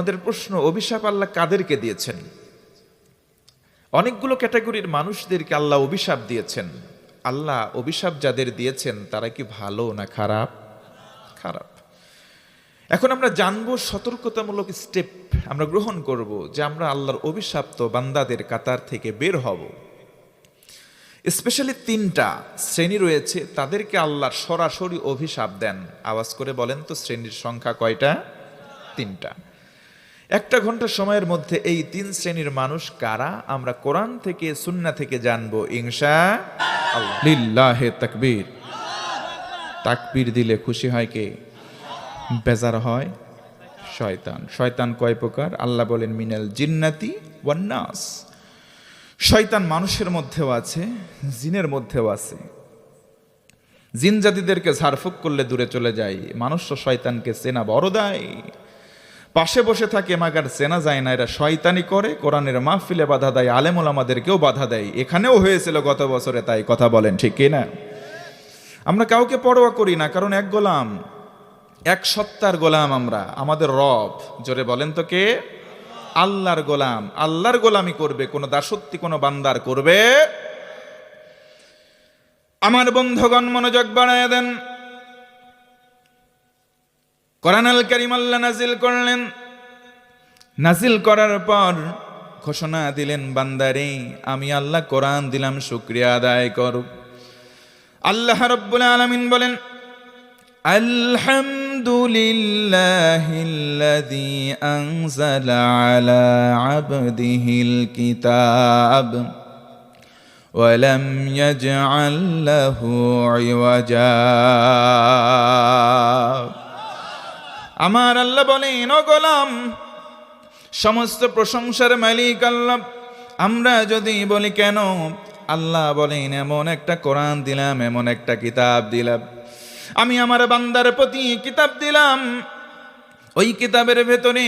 আমাদের প্রশ্ন, অভিশাপ আল্লাহ কাদেরকে দিয়েছেন? অনেকগুলো ক্যাটাগরির মানুষদেরকে আল্লাহ অভিশাপ দিয়েছেন। আল্লাহ অভিশাপ যাদের দিয়েছেন তারা কি ভালো না খারাপ? খারাপ। এখন আমরা জানবো, সতর্কতামূলক স্টেপ আমরা গ্রহণ করব যে আমরা আল্লাহর অভিশাপ্ত বান্দাদের কাতার থেকে বের হব। স্পেশালি 3টা শ্রেণী রয়েছে, তাদেরকে আল্লাহর সরাসরি অভিশাপ দেন। আওয়াজ করে বলেন তো, শ্রেণীর সংখ্যা কয়টা? 3টা। 1 ঘন্টা সময়ের মধ্যে এই 3 শ্রেণীর মানুষ কারা আমরা কোরআন থেকে সুন্নাহ থেকে জানবো ইনশাআল্লাহ। লিল্লাহে তাকবীর। তাকবীর দিলে খুশি হয় কে? বেজার হয় শয়তান। শয়তান কয় প্রকার? আল্লাহ বলেন মিনাল জিন্নাতি ওয়ান নাস। শয়তান মানুষের মধ্যেও আছে, জিনের মধ্যেও আছে। জিন জাতিদেরকে ঝাড়ফুঁক করলে দূরে চলে যায়, মানুষ শয়তানকে চেনা বড় দেয়। পাশে বসে থাকে মাগার চেনা যায় না, এরা শয়তানি করে। কোরআনের মাহফিলে বাধা দেয়, আলেম ওলামাদেরকেও বাধা দেয়। এখানেও হয়েছিল গত বছরে, তাই কথা বলেন ঠিক কি না? আমরা কাউকে পরোয়া করি না, কারণ এক গোলাম, এক সত্তার গোলাম আমরা। আমাদের রব, জোরে বলেন তো কে? আল্লাহর গোলাম। আল্লাহর গোলামি করবে, কোন দাসত্ব কোন বান্দার করবে। আমার বন্ধুগণ মনোযোগ বাড়ায় দেন। কোরআন আল কারীম আল্লাহ নাজিল করলেন। নাজিল করার পর ঘোষণা দিলেন, বান্দারে আমি আল্লাহ কোরআন দিলাম, শুকরিয়া আদায় করো। আল্লাহ রাব্বুল আলামিন বলেন, আলহামদুলিল্লাহিল্লাযী আনজালা আলা আবদিহিল কিতাব ওয়া লাম ইয়াজআল লাহু ইওয়াজা। আমার আল্লাহ বলেন, ও গোলাম, সমস্ত প্রশংসার মালিক আল্লাহ। আমরা যদি বলি কেন, আল্লাহ বলেন এমন একটা কোরআন দিলাম, এমন একটা কিতাব দিলাম, আমি আমার বান্দার প্রতি কিতাব দিলাম। ওই কিতাবের ভেতরে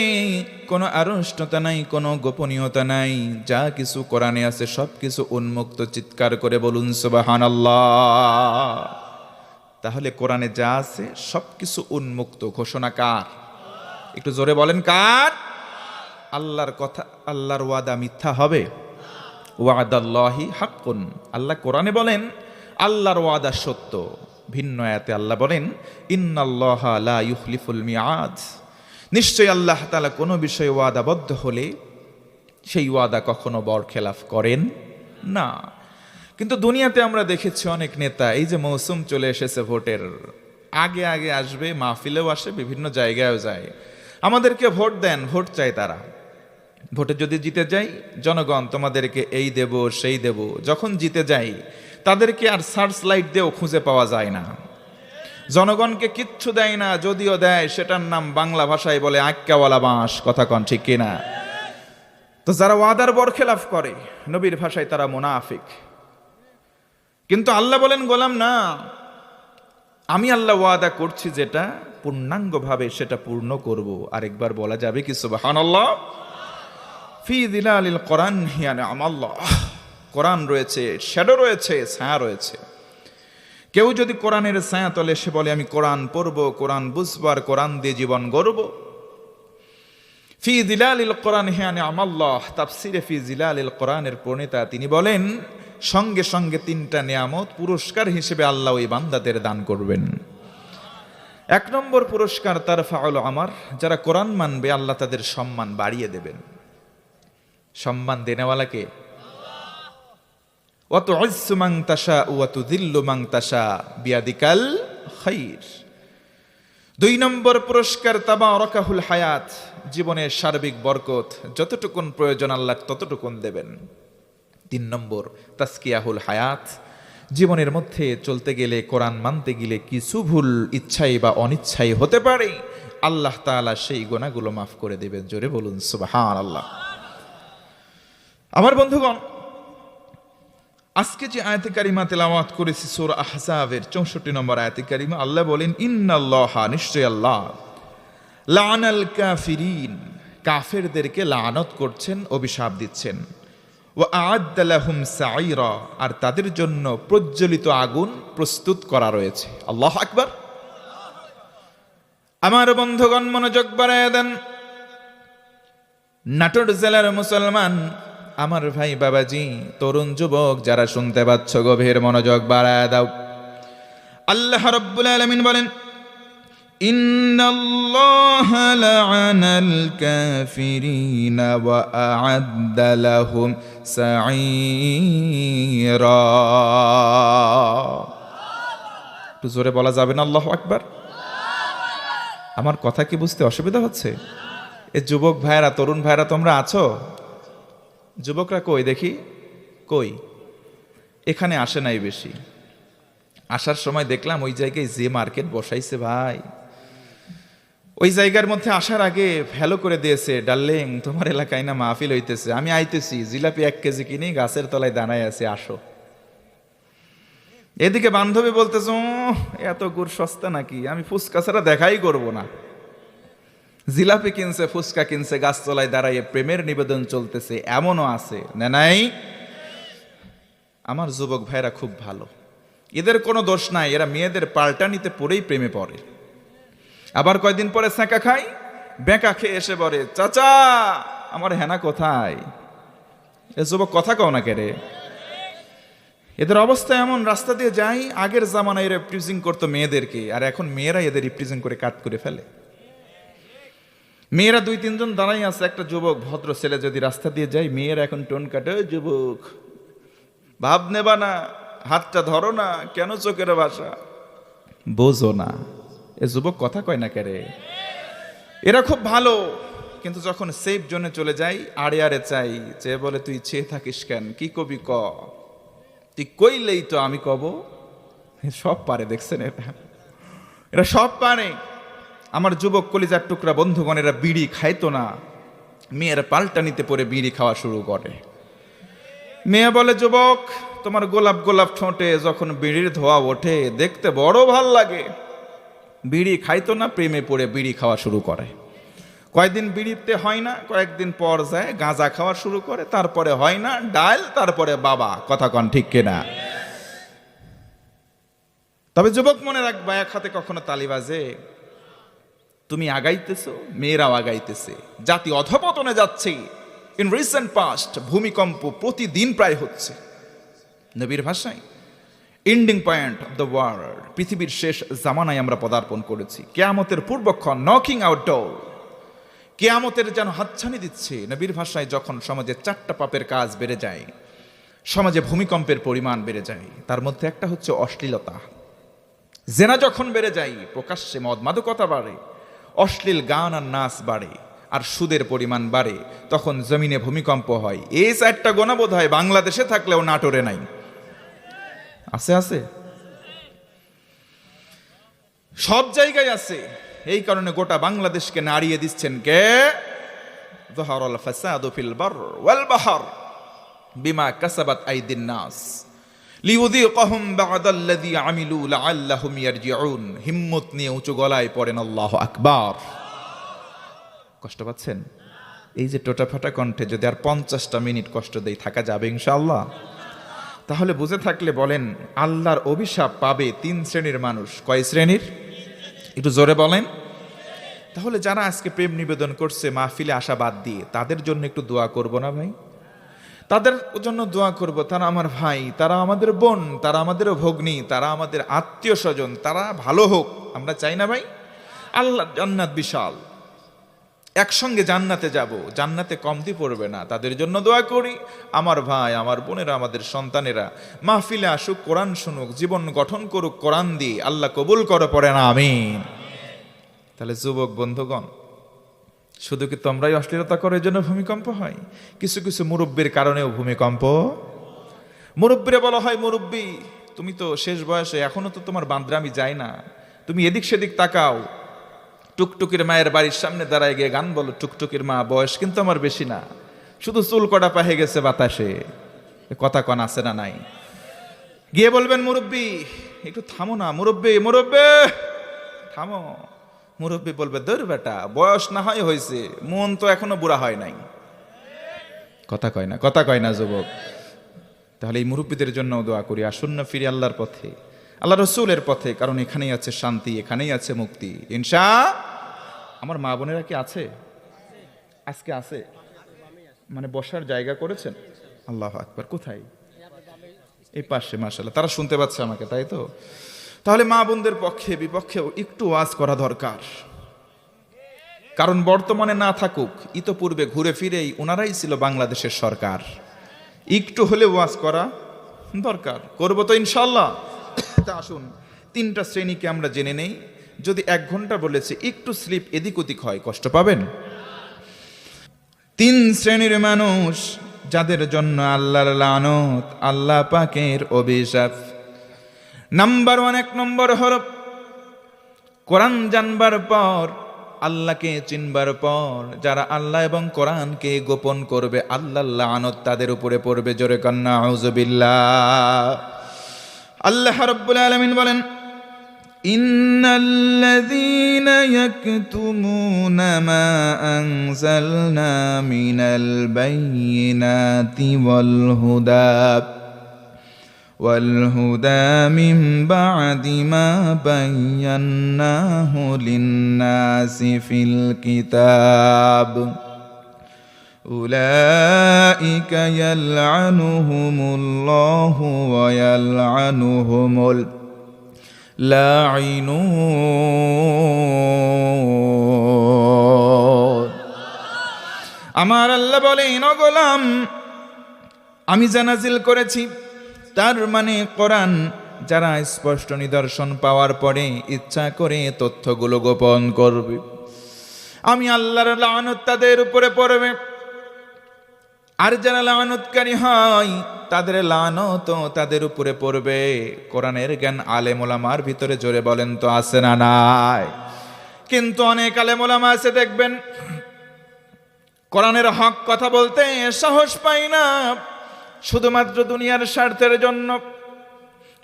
কোনো আড়ষ্টতা নাই, কোনো গোপনীয়তা নাই। যা কিছু কোরআনে আছে সব কিছু উন্মুক্ত। চিৎকার করে বলুন সুবহানাল্লাহ। তাহলে কোরআনে যা আছে সবকিছু উন্মুক্ত। ঘোষণা কার? একটু জোরে বলেন কার? আল্লাহর কথা, আল্লাহর ওয়াদা মিথ্যা হবে? ওয়াদাল্লাহি হাক্কুন। আল্লাহ কোরআনে বলেন আল্লাহর ওয়াদা সত্য। ভিন্ন আয়াতে আল্লাহ বলেন ইন্নাল্লাহা লা ইউখলিফুল মিআদ। নিশ্চয়ই আল্লাহ তাআলা কোনো বিষয়ে ওয়াদাবদ্ধ হলে সেই ওয়াদা কখনো বরখেলাফ করেন না। কিন্তু দুনিয়াতে আমরা দেখেছি অনেক নেতা, এই যে মৌসুম চলে এসেছে ভোটের, আগে আগে আসবে, মাহফিলেও আসে, বিভিন্ন জায়গায়ও যায়। আমাদেরকে ভোট দেন, ভোট চাই তারা। ভোটে যদি জিতে যাই, জনগণ তোমাদেরকে এই দেব সেই দেব। যখন জিতে যাই তাদেরকে আর সার্চ লাইট দিয়েও খুঁজে পাওয়া যায় না। জনগণকে কিচ্ছু দেয় না, যদিও দেয় সেটার নাম বাংলা ভাষায় বলে আক্কাওয়ালা বাঁশ। কথা কন ঠিক কিনা? তো যারা ওয়াদার বরখেলাফ করে, নবীর ভাষায় তারা মুনাফিক। কিন্তু আল্লাহ বলেন গোলাম না, আমি আল্লাহ ওয়াদা করছি যেটা পূর্ণাঙ্গভাবে সেটা পূর্ণ করব। আরেকবার বলা যাবে কি সুবহানাল্লাহ? ফি যিলালিল কোরআন হিয়া নি'মাল্লাহ। কোরআন রয়েছে, শ্যাডো রয়েছে, ছায়া রয়েছে। কেউ যদি কোরআনের ছায়া তলে সে বলে আমি কোরআন পড়ব, কোরআন বুঝবার, কোরআন দিয়ে জীবন গড়ব। ফি যিলালিল কোরআন হিয়া নি'মাল্লাহ। তাফসিরে ফি যিলালিল কোরআনের প্রণেতা তিনি বলেন সঙ্গে সঙ্গে 3টা নিয়ামত পুরস্কার হিসেবে আল্লাহ ওই বান্দাদের দান করবেন। 1 নম্বর পুরস্কার তারফাউল আমার, যারা কোরআন মানবে আল্লাহ তাদের সম্মান বাড়িয়ে দেবেন। সম্মান দেনেওয়ালাকে ওয়া তু'ইজ্জু মান তাশা ওয়া তুযিল্লু মান তাশা বিয়াদিকাল খায়র। 2 নম্বর পুরস্কার তাবারাকাহুল হায়াত, জীবনের সার্বিক বরকত, যতটুকুন প্রয়োজন আল্লাহ ততটুকুন দেবেন। 3 নম্বর তাসকিয়াহুল হায়াত, জীবনের মধ্যে চলতে গেলে, কোরআন মানতে গেলে কিছু ভুল ইচ্ছাই বা অনিচ্ছাই হতে পারে, আল্লাহ তাআলা সেই গুনাহগুলো মাফ করে দেবেন। জোরে বলুন সুবহানাল্লাহ। আমার বন্ধুগণ, আজকে যে আয়াতে কারিমা তেলাওয়াত করেছি সূরা আহজাবের 64 নম্বর আয়াতে কারিমা, আল্লাহ বলেন ইন্নাল্লাহা, নিশ্চয় আল্লাহ, লানাল কাফিরিন, কাফেরদেরকে লানত করছেন, অভিশাপ দিচ্ছেন। ওয়া আ'আদ্দা লাহুম সাঈরা, আর তাদের জন্য প্রজ্বলিত আগুন প্রস্তুত করা রয়েছে। আল্লাহু আকবার। আমার বন্ধুগণ মনোযোগ বাড়ায় দেন। নাটোর জেলার মুসলমান আমার ভাই বাবাজি, তরুণ যুবক যারা শুনতে পাচ্ছ, গভীর মনোযোগ বাড়ায় দাও। আল্লাহ রাব্বুল আলামিন বলেন, ইন্নাল্লাহা লা'আনাল কাফিরিনা ওয়া আ'আদ্দা লাহুম সাঈরা। একটু জোরে বলা যাবে না আল্লাহু আকবার? আমার কথা কি বুঝতে অসুবিধা হচ্ছে? এ যুবক ভাইরা, তরুণ ভাইরা তোমরা আছো? যুবকরা কই দেখি, কই? এখানে আসে নাই বেশি। আসার সময় দেখলাম ওই জায়গায় যে মার্কেট বসাইছে ভাই, ওই জায়গার মধ্যে আসার আগে ভ্যালো করে দিয়েছে, ডার্লিং তোমার এলাকায় না মাহফিল হইতেছে, আমি আইতেছি, জিলাপি 1 কেজি কিনে গাছের তলায় দাঁড়ায় আছে, আসো। এদিকে বান্ধবী বলতেছ, এত গুড় সস্তা নাকি, আমি ফুচকা ছাড়া দেখাই করব না। জিলাপি কিনছে, ফুচকা কিনছে, গাছতলায় দাঁড়াইয়ে প্রেমের নিবেদন চলতেছে, এমনও আছে না নাই? আমার যুবক ভাইরা খুব ভালো, এদের কোনো দোষ নাই, এরা মেয়েদের পাল্টানিতে পড়েই প্রেমে পড়ে। আবার কয়দিন পরে ছ্যাঁকা খাই, বেঁকা খেয়ে এসে বলে, চাচা আমার হেনা কোথায়? এ যুবক কথা কও না কেরে? এদের অবস্থা এমন, রাস্তা দিয়ে যাই, আগের জামানায় এরা রিপ্রেজেন্ট করতো মেয়েদেরকে, আর এখন মেয়েরা এদের রিপ্রেজেন্ট করে কাট করে ফেলে। মেয়েরা 2-3 জন দাঁড়াই আছে, একটা যুবক ভদ্র ছেলে যদি রাস্তা দিয়ে যায়, মেয়েরা এখন টোন কাটে, যুবক ভাব নেবা না, হাতটা ধরো না, কেন চোখের ভাষা বোঝো না? এ যুবক কথা কয় না কেরে? এরা খুব ভালো, কিন্তু যখন সেফ জোনে চলে যাই, আড়ে আড়ে চাই, চেয়ে বলে, তুই চেয়ে থাকিস কেন, কি কবি ক, তুই কইলেই তো আমি কব। সব পারে, দেখছেন এরা সব পারে। আমার যুবক কলিজার টুকরা বন্ধুগণ, এরা বিড়ি খাইতো না, মেয়েরা পাল্টা নিতে পরে বিড়ি খাওয়া শুরু করে। মেয়ে বলে, যুবক তোমার গোলাপ গোলাপ ঠোঁটে যখন বিড়ির ধোয়া ওঠে, দেখতে বড় ভাল লাগে। বিড়ি খাইতো না, প্রেমে পড়ে বিড়ি খাওয়া শুরু করে। কয়েকদিন বিড়িতে হয় না, কয়েকদিন পর যায় গাঁজা খাওয়া শুরু করে, তারপরে হয় না ডাল, তারপরে বাবা। কথা কন ঠিক কিনা? তবে যুবক মনে রাখবা, এক হাতে কখনো তালি বাজে। তুমি আগাইতেছো, মেয়েরাও আগাইতেছে, জাতি অধপতনে যাচ্ছে। ইন রিসেন্ট পাস্ট ভূমিকম্প প্রতিদিন প্রায় হচ্ছে। নবীর ভাষায় ending point of the world, পৃথিবীর শেষ জামানায় আমরা পদার্পণ করেছি। কিয়ামতের পূর্বক্ষণ, নকিং আউট ডোর, কিয়ামতের যেন হাতছানি দিচ্ছে। নবীর ভাষায় যখন সমাজে 4টা পাপের কাজ বেড়ে যায়, সমাজে ভূমিকম্পের পরিমাণ বেড়ে যায়, তার মধ্যে একটা হচ্ছে অশ্লীলতা। জেনা যখন বেড়ে যায়, প্রকাশ্যে মদ মাদকতা বাড়ে, অশ্লীল গান আর নাচ বাড়ে, আর সুদের পরিমাণ বাড়ে, তখন জমিনে ভূমিকম্প হয়। এই 4টা গোনা বোধ হয় বাংলাদেশে থাকলেও নাটোরে নাই। আছে আছে, সব জায়গায় আছে। এই কারণে গোটা বাংলাদেশকে নাড়িয়ে দিচ্ছেন কে? যাহারাল ফাসাদু ফিল বার ওয়াল বাহর বিমা কাসাবাত আইদিন নাস লিউযীকাহুম বা'দাল্লাযী আমিলু লাআল্লাহুম ইয়ারজিউন। হিম্মত নিয়ে উঁচু গলায় পড়েন আল্লাহু আকবার। কষ্ট পাচ্ছেন? এই যে টোটাফাটা কণ্ঠে যদি আর 50টা মিনিট কষ্ট দেই, থাকা যাবে ইনশাআল্লাহ? তাহলে বুঝে থাকলে বলেন, আল্লাহর অভিশাপ পাবে 3 শ্রেণীর মানুষ। কয় শ্রেণীর? একটু জোরে বলেন। তাহলে যারা আজকে প্রেম নিবেদন করছে মাহফিলে আসা বাদ দিয়ে, তাদের জন্য একটু দোয়া করব না ভাই? তাদের জন্য দোয়া করব। তারা আমার ভাই, তারা আমাদের বোন, তারা আমাদের ভগ্নী, তারা আমাদের আত্মীয় স্বজন, তারা ভালো হোক, আমরা চাই না ভাই? আল্লাহ জান্নাত বিশাল, একসঙ্গে জান্নাতে যাব, জান্নাতে কমতি পড়বে না, তাদের জন্য দোয়া করি। আমার ভাই, আমার বোনেরা, আমাদের সন্তানেরা মাহফিলে আসুক, কোরআন শুনুক, জীবন গঠন করুক কোরআন দিয়ে। আল্লাহ কবুল করে, পড়ে না আমিন। তাহলে যুবক বন্ধুগণ, শুধু কি তোমরাই অশ্লীলতা করে জন্য ভূমিকম্প হয়? কিছু কিছু মুরব্বীর কারণেও ভূমিকম্প। মুরব্বীরা বলা হয়, মুরব্বী তুমি তো শেষ বয়সে, এখনো তো তোমার বান্দরামি যায় না, তুমি এদিক সেদিক তাকাও। টুকটুকির মায়ের বাড়ির সামনে দাঁড়ায় গিয়ে গান বলো, টুকটুকির মা বয়স কিন্তু আমার বেশি না, শুধু চুল কটা পাহে গেছে বাতাসে। কথা কন আছে না নাই? গিয়ে বলবেন, মুরব্বী একটু থামো না, মুরব্বী মুরব্বী থামো। মুরব্বী বলবে, দূর বেটা, বয়স না হয় হয়েছে, মন তো এখনো বুড়া হয় নাই। কথা কয় না, কথা কয় না যুবক। তাহলে এই মুরব্বীদের জন্য দোয়া করি, আসুন না ফিরে আল্লাহর পথে, আল্লাহ রসুলের পথে, কারণ এখানেই আছে শান্তি, এখানেই আছে মুক্তি ইনশা। আমার মা বোনেরা কি আছে? আজকে আছে? মানে বসার জায়গা করেছেন? আল্লাহু আকবার। কোথায়? এই পাশে, মাশাআল্লাহ। তারা শুনতে পাচ্ছে আমাকে, তাই তো? তাহলে মা বোনদের পক্ষে বিপক্ষেও একটু ওয়াজ করা দরকার। কারণ বর্তমানে না থাকুক, ইতোপূর্বে ঘুরে ফিরেই ওনারাই ছিল বাংলাদেশের সরকার। একটু হলে ওয়াজ করা দরকার। করবো তো ইনশাল্লাহ। তা আসুন 3টা শ্রেণীকে আমরা জেনে নেই। যদি 1 ঘন্টা বলেছে, একটু স্লিপ এদিক ওদিক হয়, কষ্ট পাবেন। 3 শ্রেণীর মানুষ যাদের জন্য আল্লাহর লানত, আল্লাহ পাকের অভিশাপ। নাম্বার 1, 1 নম্বর হলো কোরআন জানবার পর, আল্লাহকে চিনবার পর যারা আল্লাহ এবং কোরআনকে গোপন করবে, আল্লাহর লানত তাদের উপরে পড়বে। জোরে কান্না আউযুবিল্লাহ। আল্লাহ রাব্বুল আলামিন বলেন, ইন্নাল্লাযীনা ইয়াকতুমুনা মা আনজালনা মিনাল বায়্যিনাতি ওয়াল হুদা মিন বা'দি মা বায়্যানাহু লিন-নাসি ফিল কিতাব উলাইকা ইয়ালআনুহুমুল্লাহু ওয়া ইয়ালআনুহুমুল লাঈনুন। আমার আল্লাহ বলেন, ও গোলাম, আমি যা নাজিল করেছি তার মানে কোরআন, যারা স্পষ্ট নিদর্শন পাওয়ার পরে ইচ্ছা করে তথ্যগুলো গোপন করবে, আমি আল্লাহর লানত তাদের উপরে পড়বে। আর যারা লানতকারী হয় তাদের লানত তাদের উপরে পড়বে। কোরআনের জ্ঞান আলেম ওলামার ভিতরে জোরে বলেন তো আছে না নাই? কিন্তু অনেক আলেম ওলামা আছে দেখবেন কোরআনের হক কথা বলতে সাহস পায় না, শুধুমাত্র দুনিয়ার স্বার্থের জন্য।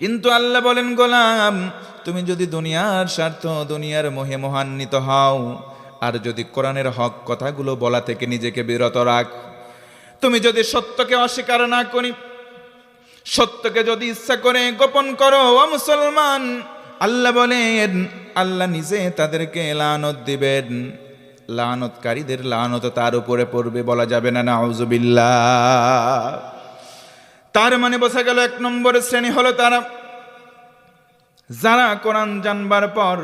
কিন্তু আল্লাহ বলেন, গোলাম, তুমি যদি দুনিয়ার স্বার্থ, দুনিয়ার মোহে মোহান্বিত হও, আর যদি কোরআনের হক কথাগুলো বলা থেকে নিজেকে বিরত রাখ, তুমি যদি সত্যকে অস্বীকার না করি, সত্যকে যদি ইচ্ছা করে গোপন করো, ও মুসলমান, আল্লাহ বলেন আল্লাহ নিজে তাদেরকে লানত দিবেন। লানতকারীদের লানত তার উপরে পড়বে, বলা যাবে না নাউযুবিল্লাহ। তার মানে বোঝা গেল 1 নম্বর শ্রেণী হলো তারা যারা কোরআন জানবার পর,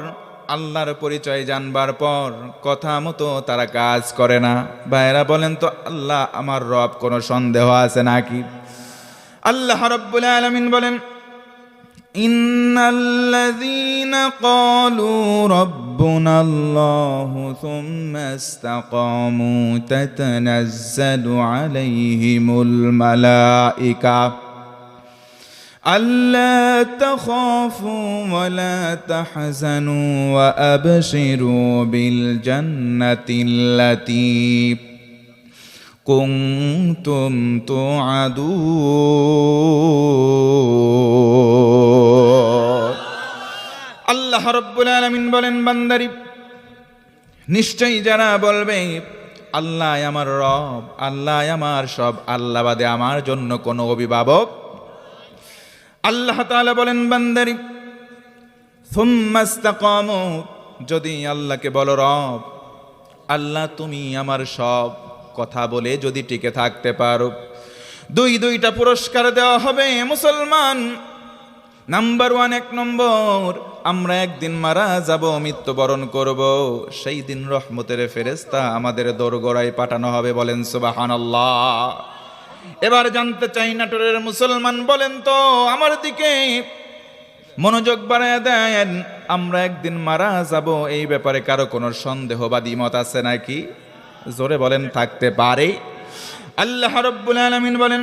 আল্লাহর পরিচয় জানবার পর কথা মতো তারা কাজ করে না। ভাইরা বলেন তো, আল্লাহ আমার রব, কোনো সন্দেহ আছে নাকি? আল্লাহ রাব্বুল আলামিন বলেন, ইন্নাল্লাযীনা ক্বালু রাব্বুনাল্লাহু সুম্মা ইসতাকামু তাতানাজ্জালু আলাইহিমুল মালায়েকা আল্লা তাখাফু ওয়া লা তাহজানু ওয়া আবশিরু বিল জান্নাতিল্লাতী কুনতুম তুআদুন। আল্লাহ রাব্বুল আলামিন বলেন, বান্দারি, নিশ্চয়ই যারা বলবে আল্লাহ আমার রব, আল্লাহ আমার সব, আল্লাহ বাদে আমার জন্য কোনো অভিভাবক, আল্লাহ তাআলা বলেন, বান্দারি, সুম্মা ইসতাকামু, যদি আল্লাহকে বলো রব, আল্লাহ তুমি আমার সব, কথা বলে যদি টিকে থাকতে পারো, 2টা পুরস্কার দেওয়া হবে মুসলমান। নাম্বার 1, 1 নম্বর, আমরা একদিন মারা যাব, মৃত্যুবরণ করব, সেই দিন রহমতের ফেরেশতা আমাদের দোরগোড়ায় পাঠানো হবে। বলেন সুবহানাল্লাহ। এবার জানতে চাই নাটোরের মুসলমান, বলেন তো, আমার দিকে মনোযোগ বাড়ায় দেন, আমরা একদিন মারা যাব, এই ব্যাপারে কারো কোনো সন্দেহ বা দ্বিমত আছে নাকি? জোরে বলেন, থাকতে পারে? আল্লাহ রাব্বুল আলামিন বলেন,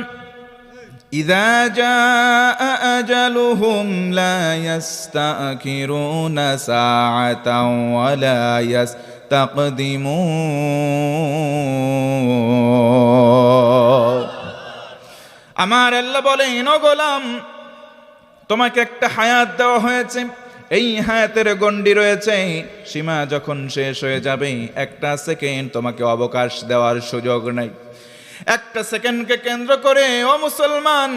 ইযা জাআ আজালুহুম লা ইস্তাখিরুনা সাআতাও ওয়া লা ইস্তাকদিমুন। আমার আল্লাহ বলেন, ও গোলাম, তোমাকে একটা হায়াত দেওয়া হয়েছে, এই হায়াতের গণ্ডি রয়েছে, সীমা যখন শেষ হয়ে যাবে, 1টা সেকেন্ড তোমাকে অবকাশ দেওয়ার সুযোগ নাই। 1টা সেকেন্ডকে কেন্দ্র করে, ও মুসলমান,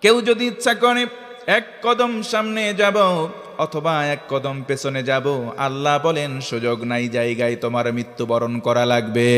কেউ যদি ইচ্ছা করে 1 কদম সামনে যাব অথবা 1 কদম পেছনে যাব, আল্লাহ বলেন সুযোগ নাই, জায়গায় তোমার মৃত্যুবরণ করা লাগবে।